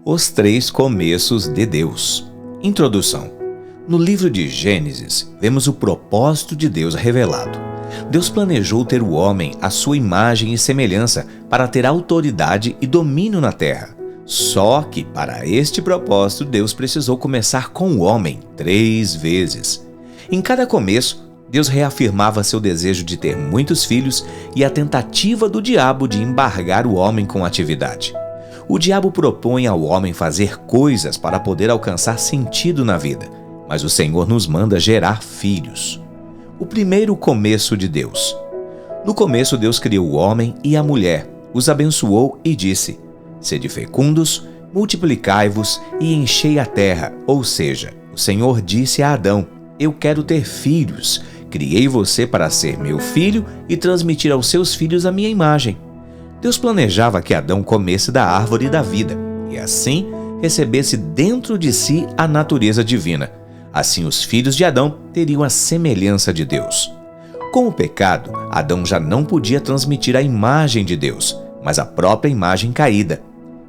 Os três começos de Deus. Introdução. No livro de Gênesis, vemos o propósito de Deus revelado. Deus planejou ter o homem à sua imagem e semelhança para ter autoridade e domínio na terra. Só que, para este propósito, Deus precisou começar com o homem 3 vezes. Em cada começo, Deus reafirmava seu desejo de ter muitos filhos e a tentativa do diabo de embargar o homem com atividade. O diabo propõe ao homem fazer coisas para poder alcançar sentido na vida, mas o Senhor nos manda gerar filhos. O primeiro começo de Deus. No começo, Deus criou o homem e a mulher, os abençoou e disse: sede fecundos, multiplicai-vos e enchei a terra. Ou seja, o Senhor disse a Adão: eu quero ter filhos, criei você para ser meu filho e transmitir aos seus filhos a minha imagem. Deus planejava que Adão comesse da árvore da vida e assim recebesse dentro de si a natureza divina. Assim os filhos de Adão teriam a semelhança de Deus. Com o pecado, Adão já não podia transmitir a imagem de Deus, mas a própria imagem caída.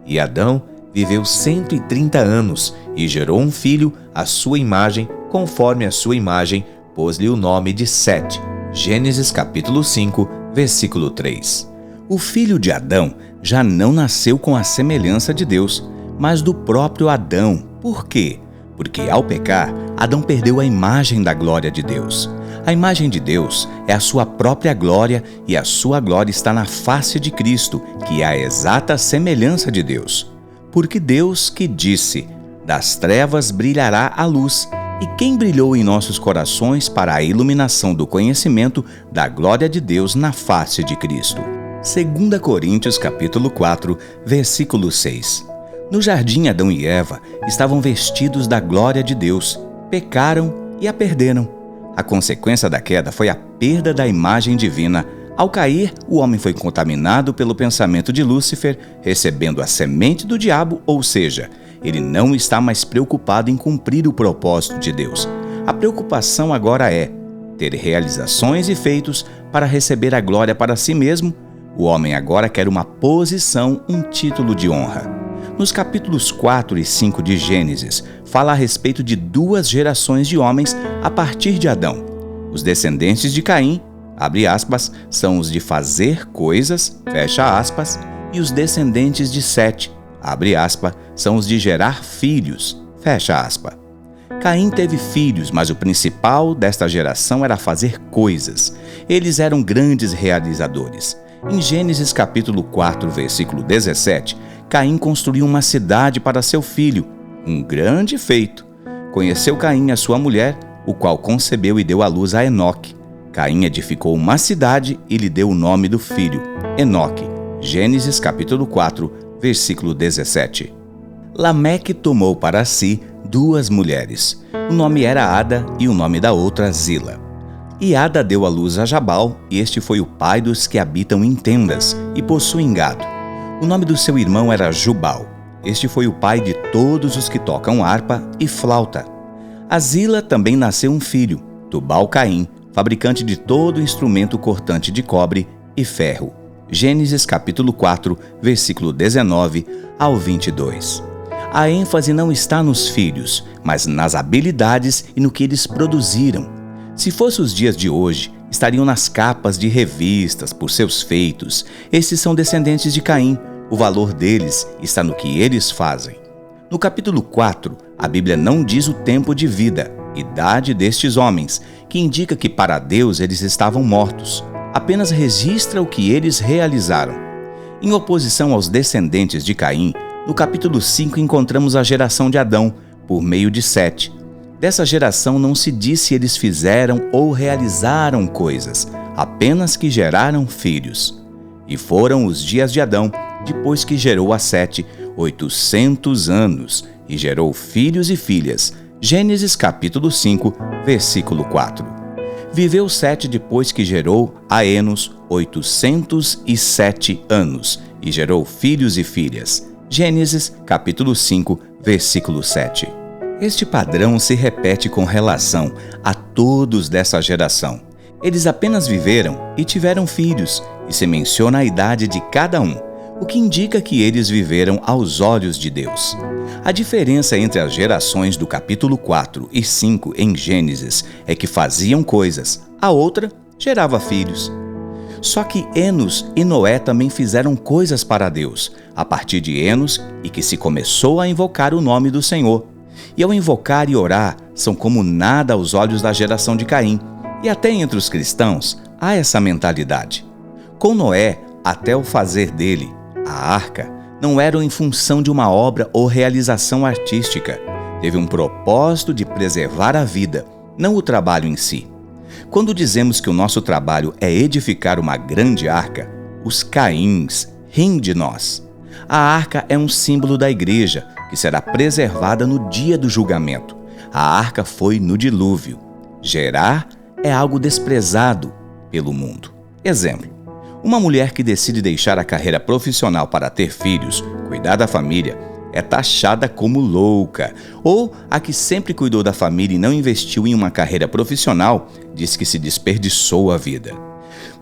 E Adão viveu 130 anos e gerou um filho à sua imagem, conforme a sua imagem, pôs-lhe o nome de Sete. Gênesis capítulo 5, versículo 3. O filho de Adão já não nasceu com a semelhança de Deus, mas do próprio Adão. Por quê? Porque ao pecar, Adão perdeu a imagem da glória de Deus. A imagem de Deus é a sua própria glória e a sua glória está na face de Cristo, que é a exata semelhança de Deus. Porque Deus que disse: das trevas brilhará a luz, e quem brilhou em nossos corações para a iluminação do conhecimento da glória de Deus na face de Cristo. 2 Coríntios capítulo 4, versículo 6. No jardim, Adão e Eva estavam vestidos da glória de Deus, pecaram e a perderam. A consequência da queda foi a perda da imagem divina. Ao cair, o homem foi contaminado pelo pensamento de Lúcifer, recebendo a semente do diabo, ou seja, ele não está mais preocupado em cumprir o propósito de Deus. A preocupação agora é ter realizações e feitos para receber a glória para si mesmo. O homem agora quer uma posição, um título de honra. Nos capítulos 4 e 5 de Gênesis, fala a respeito de 2 gerações de homens a partir de Adão. Os descendentes de Caim, abre aspas, são os de fazer coisas, fecha aspas, e os descendentes de Sete, abre aspas, são os de gerar filhos, fecha aspas. Caim teve filhos, mas o principal desta geração era fazer coisas. Eles eram grandes realizadores. Em Gênesis capítulo 4, versículo 17, Caim construiu uma cidade para seu filho, um grande feito. Conheceu Caim a sua mulher, o qual concebeu e deu à luz a Enoque. Caim edificou uma cidade e lhe deu o nome do filho, Enoque. Gênesis capítulo 4, versículo 17. Lameque tomou para si 2 mulheres. O nome era Ada e o nome da outra Zila. E Ada deu à luz a Jabal, e este foi o pai dos que habitam em tendas e possuem gado. O nome do seu irmão era Jubal. Este foi o pai de todos os que tocam harpa e flauta. A Zila também nasceu um filho, Tubal-Caim, fabricante de todo instrumento cortante de cobre e ferro. Gênesis capítulo 4, versículo 19 ao 22. A ênfase não está nos filhos, mas nas habilidades e no que eles produziram. Se fosse os dias de hoje, estariam nas capas de revistas por seus feitos. Esses são descendentes de Caim. O valor deles está no que eles fazem. No capítulo 4, a Bíblia não diz o tempo de vida, idade destes homens, que indica que para Deus eles estavam mortos. Apenas registra o que eles realizaram. Em oposição aos descendentes de Caim, no capítulo 5 encontramos a geração de Adão, por meio de Sete. Dessa geração não se diz se eles fizeram ou realizaram coisas, apenas que geraram filhos. E foram os dias de Adão, depois que gerou a Sete, 800 anos, e gerou filhos e filhas. Gênesis capítulo 5, versículo 4. Viveu Sete depois que gerou a Enos 807 anos, e gerou filhos e filhas. Gênesis capítulo 5, versículo 7. Este padrão se repete com relação a todos dessa geração. Eles apenas viveram e tiveram filhos, e se menciona a idade de cada um. o que indica que eles viveram aos olhos de Deus. A diferença entre as gerações do capítulo 4 e 5 em Gênesis é que faziam coisas, a outra gerava filhos. Só que Enos e Noé também fizeram coisas para Deus, a partir de Enos, e que se começou a invocar o nome do Senhor. E ao invocar e orar, são como nada aos olhos da geração de Caim. E até entre os cristãos, há essa mentalidade. Com Noé, até o fazer dele, a arca, não era em função de uma obra ou realização artística. Teve um propósito de preservar a vida, não o trabalho em si. Quando dizemos que o nosso trabalho é edificar uma grande arca, os Caíns riem de nós. A arca é um símbolo da igreja, que será preservada no dia do julgamento. A arca foi no dilúvio. Gerar é algo desprezado pelo mundo. Exemplo: uma mulher que decide deixar a carreira profissional para ter filhos, cuidar da família, é taxada como louca. Ou a que sempre cuidou da família e não investiu em uma carreira profissional, diz que se desperdiçou a vida.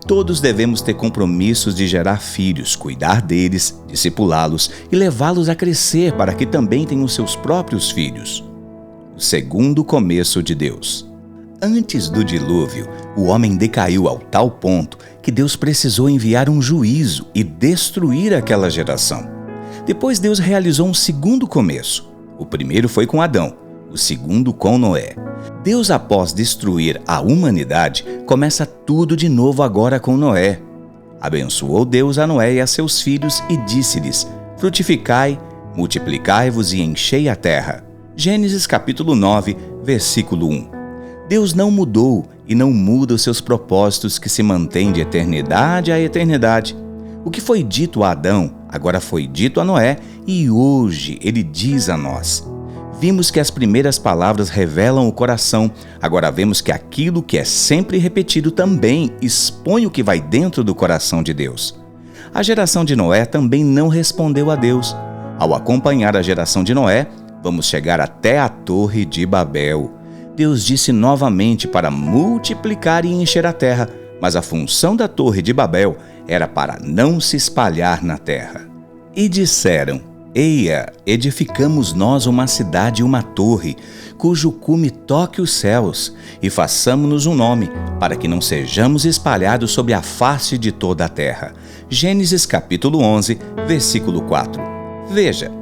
Todos devemos ter compromissos de gerar filhos, cuidar deles, discipulá-los e levá-los a crescer para que também tenham seus próprios filhos. O segundo começo de Deus. Antes do dilúvio, o homem decaiu ao tal ponto que Deus precisou enviar um juízo e destruir aquela geração. Depois Deus realizou um segundo começo. O primeiro foi com Adão, o segundo com Noé. Deus, após destruir a humanidade, começa tudo de novo agora com Noé. Abençoou Deus a Noé e a seus filhos e disse-lhes: frutificai, multiplicai-vos e enchei a terra. Gênesis capítulo 9, versículo 1. Deus não mudou e não muda os seus propósitos que se mantêm de eternidade a eternidade. O que foi dito a Adão, agora foi dito a Noé e hoje ele diz a nós. Vimos que as primeiras palavras revelam o coração, agora vemos que aquilo que é sempre repetido também expõe o que vai dentro do coração de Deus. A geração de Noé também não respondeu a Deus. Ao acompanhar a geração de Noé, vamos chegar até a Torre de Babel. Deus disse novamente para multiplicar e encher a terra, mas a função da Torre de Babel era para não se espalhar na terra. E disseram: eia, edificamos nós uma cidade e uma torre, cujo cume toque os céus, e façamo-nos um nome, para que não sejamos espalhados sobre a face de toda a terra. Gênesis capítulo 11, versículo 4. Veja,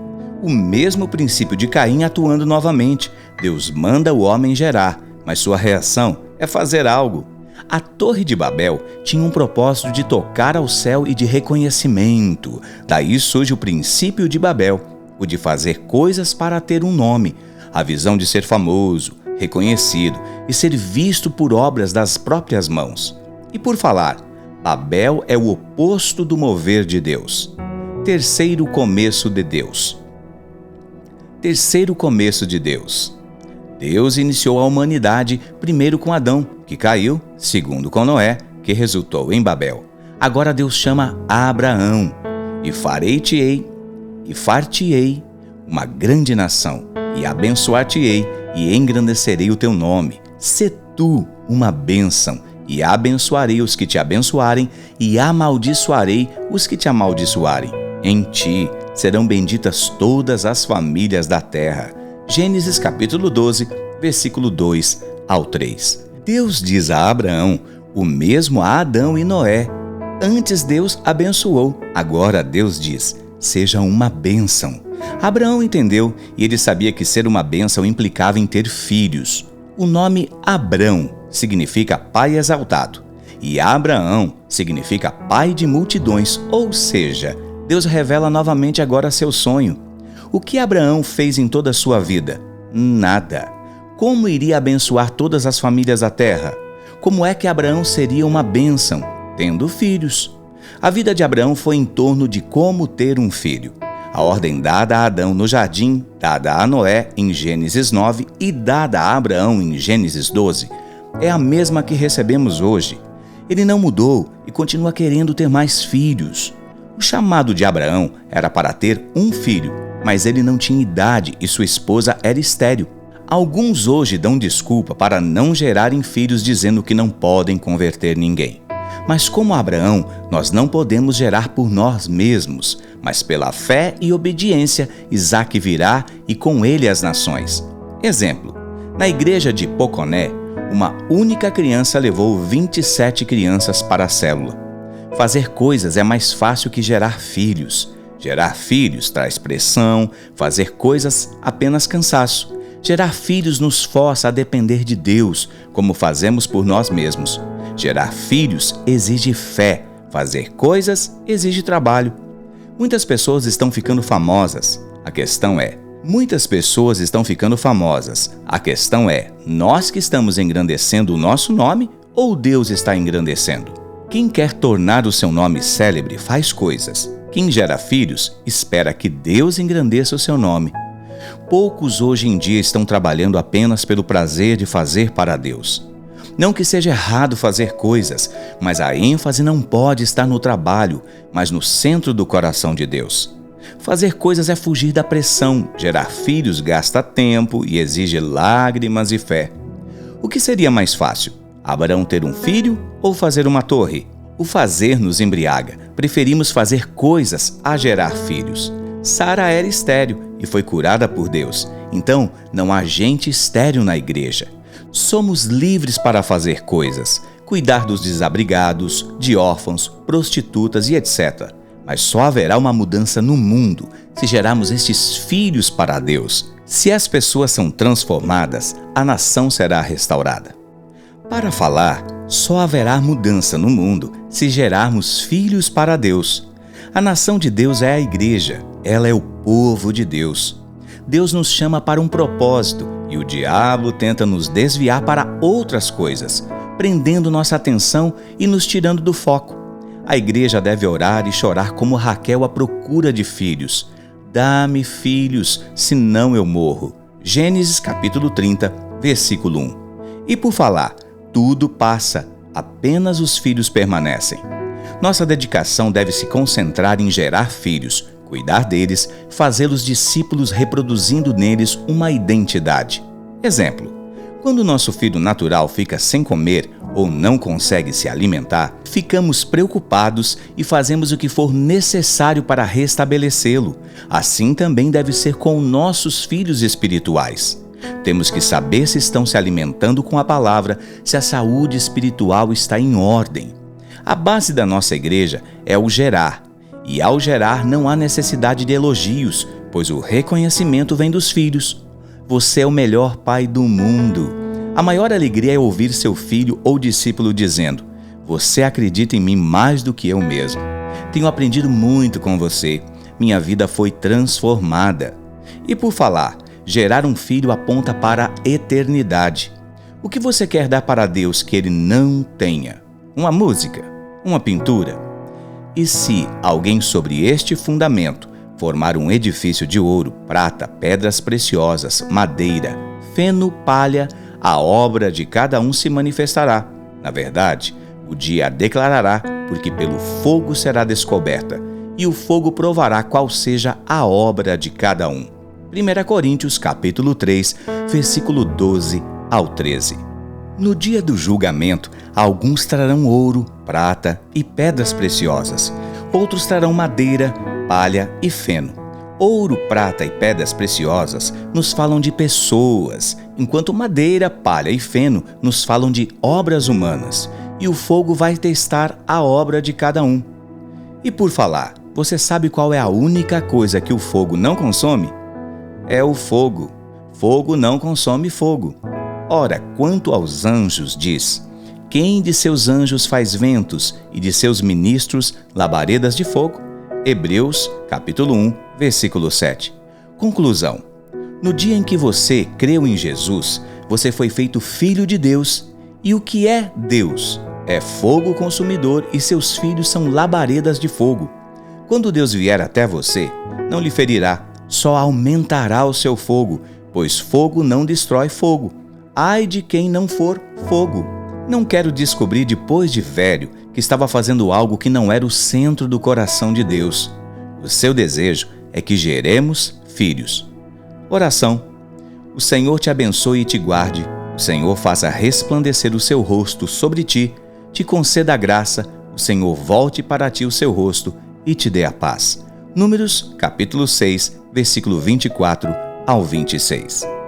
o mesmo princípio de Caim atuando novamente. Deus manda o homem gerar, mas sua reação é fazer algo. A Torre de Babel tinha um propósito de tocar ao céu e de reconhecimento. Daí surge o princípio de Babel, o de fazer coisas para ter um nome, a visão de ser famoso, reconhecido e ser visto por obras das próprias mãos. E por falar, Babel é o oposto do mover de Deus. Terceiro começo de Deus. Terceiro começo de Deus. Deus iniciou a humanidade primeiro com Adão, que caiu, segundo com Noé, que resultou em Babel. Agora Deus chama Abraão: e farei-te-ei, e far-te-ei uma grande nação, e abençoar-te-ei, e engrandecerei o teu nome. Sê tu uma bênção, e abençoarei os que te abençoarem, e amaldiçoarei os que te amaldiçoarem. Em ti serão benditas todas as famílias da terra. Gênesis capítulo 12, versículo 2 ao 3. Deus diz a Abraão o mesmo a Adão e Noé. Antes Deus abençoou, agora Deus diz: seja uma bênção. Abraão entendeu e ele sabia que ser uma bênção implicava em ter filhos. O nome Abrão significa pai exaltado e Abraão significa pai de multidões, ou seja, Deus revela novamente agora seu sonho. O que Abraão fez em toda a sua vida? Nada. Como iria abençoar todas as famílias da terra? Como é que Abraão seria uma bênção? Tendo filhos. A vida de Abraão foi em torno de como ter um filho. A ordem dada a Adão no jardim, dada a Noé em Gênesis 9 e dada a Abraão em Gênesis 12, é a mesma que recebemos hoje. Ele não mudou e continua querendo ter mais filhos. O chamado de Abraão era para ter um filho, mas ele não tinha idade e sua esposa era estéril. Alguns hoje dão desculpa para não gerarem filhos dizendo que não podem converter ninguém. Mas como Abraão, nós não podemos gerar por nós mesmos, mas pela fé e obediência, Isaque virá e com ele as nações. Exemplo: na igreja de Poconé, uma única criança levou 27 crianças para a célula. Fazer coisas é mais fácil que gerar filhos. Gerar filhos traz pressão, fazer coisas apenas cansaço. Gerar filhos nos força a depender de Deus, como fazemos por nós mesmos. Gerar filhos exige fé, fazer coisas exige trabalho. Muitas pessoas estão ficando famosas. A questão é, nós que estamos engrandecendo o nosso nome ou Deus está engrandecendo? Quem quer tornar o seu nome célebre faz coisas. Quem gera filhos espera que Deus engrandeça o seu nome. Poucos hoje em dia estão trabalhando apenas pelo prazer de fazer para Deus. Não que seja errado fazer coisas, mas a ênfase não pode estar no trabalho, mas no centro do coração de Deus. Fazer coisas é fugir da pressão, gerar filhos gasta tempo e exige lágrimas e fé. O que seria mais fácil? Abraão ter um filho ou fazer uma torre? O fazer nos embriaga. Preferimos fazer coisas a gerar filhos. Sara era estéril e foi curada por Deus. Então, não há gente estéril na igreja. Somos livres para fazer coisas, cuidar dos desabrigados, de órfãos, prostitutas e etc. Mas só haverá uma mudança no mundo se gerarmos estes filhos para Deus. Se as pessoas são transformadas, a nação será restaurada. Para falar, só haverá mudança no mundo se gerarmos filhos para Deus. A nação de Deus é a igreja, ela é o povo de Deus. Deus nos chama para um propósito e o diabo tenta nos desviar para outras coisas, prendendo nossa atenção e nos tirando do foco. A igreja deve orar e chorar como Raquel à procura de filhos. Dá-me filhos, senão eu morro. Gênesis capítulo 30, versículo 1. E por falar, tudo passa, apenas os filhos permanecem. Nossa dedicação deve se concentrar em gerar filhos, cuidar deles, fazê-los discípulos reproduzindo neles uma identidade. Exemplo: quando nosso filho natural fica sem comer ou não consegue se alimentar, ficamos preocupados e fazemos o que for necessário para restabelecê-lo. Assim também deve ser com nossos filhos espirituais. Temos que saber se estão se alimentando com a palavra, se a saúde espiritual está em ordem. A base da nossa igreja é o gerar. E ao gerar não há necessidade de elogios, pois o reconhecimento vem dos filhos. Você é o melhor pai do mundo. A maior alegria é ouvir seu filho ou discípulo dizendo: você acredita em mim mais do que eu mesmo. Tenho aprendido muito com você. Minha vida foi transformada. E por falar, gerar um filho aponta para a eternidade. O que você quer dar para Deus que Ele não tenha? Uma música? Uma pintura? E se alguém sobre este fundamento formar um edifício de ouro, prata, pedras preciosas, madeira, feno, palha, a obra de cada um se manifestará. Na verdade, o dia a declarará, porque pelo fogo será descoberta, e o fogo provará qual seja a obra de cada um. 1 Coríntios capítulo 3, versículo 12 ao 13. No dia do julgamento, alguns trarão ouro, prata e pedras preciosas. Outros trarão madeira, palha e feno. Ouro, prata e pedras preciosas nos falam de pessoas, enquanto madeira, palha e feno nos falam de obras humanas. E o fogo vai testar a obra de cada um. E por falar, você sabe qual é a única coisa que o fogo não consome? É o fogo. Fogo não consome fogo. Ora, quanto aos anjos, diz: quem de seus anjos faz ventos e de seus ministros labaredas de fogo? Hebreus, capítulo 1, versículo 7. Conclusão: no dia em que você creu em Jesus, você foi feito filho de Deus. E o que é Deus? É fogo consumidor e seus filhos são labaredas de fogo. Quando Deus vier até você, não lhe ferirá, só aumentará o seu fogo, pois fogo não destrói fogo. Ai de quem não for fogo. Não quero descobrir depois de velho que estava fazendo algo que não era o centro do coração de Deus. O seu desejo é que geremos filhos. Oração. O Senhor te abençoe e te guarde. O Senhor faça resplandecer o seu rosto sobre ti, te conceda a graça, o Senhor volte para ti o seu rosto e te dê a paz. Números, capítulo 6, versículo 24 ao 26.